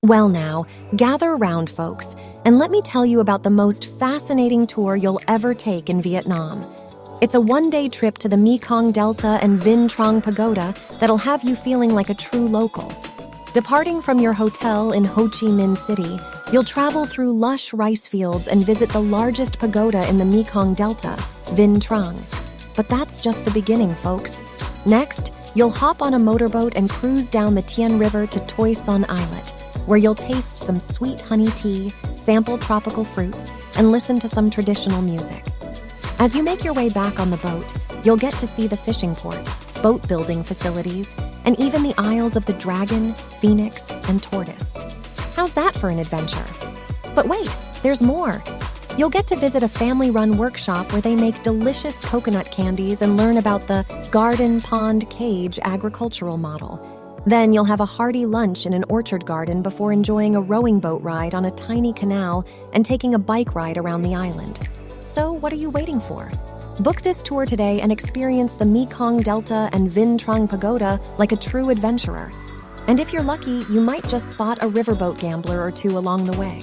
Well now, gather around folks, and let me tell you about the most fascinating tour you'll ever take in Vietnam. It's a one-day trip to the Mekong Delta and Vinh Trang Pagoda that'll have you feeling like a true local. Departing from your hotel in Ho Chi Minh City, you'll travel through lush rice fields and visit the largest pagoda in the Mekong Delta, Vinh Trang. But that's just the beginning, folks. Next, you'll hop on a motorboat and cruise down the Tien River to Toi Son Islet, where you'll taste some sweet honey tea, sample tropical fruits, and listen to some traditional music. As you make your way back on the boat, you'll get to see the fishing port, boat building facilities, and even the Isles of the Dragon, Phoenix, and Tortoise. How's that for an adventure? But wait, there's more. You'll get to visit a family-run workshop where they make delicious coconut candies and learn about the garden pond cage agricultural model. Then you'll have a hearty lunch in an orchard garden before enjoying a rowing boat ride on a tiny canal and taking a bike ride around the island. So what are you waiting for? Book this tour today and experience the Mekong Delta and Vinh Trang Pagoda like a true adventurer. And if you're lucky, you might just spot a riverboat gambler or two along the way.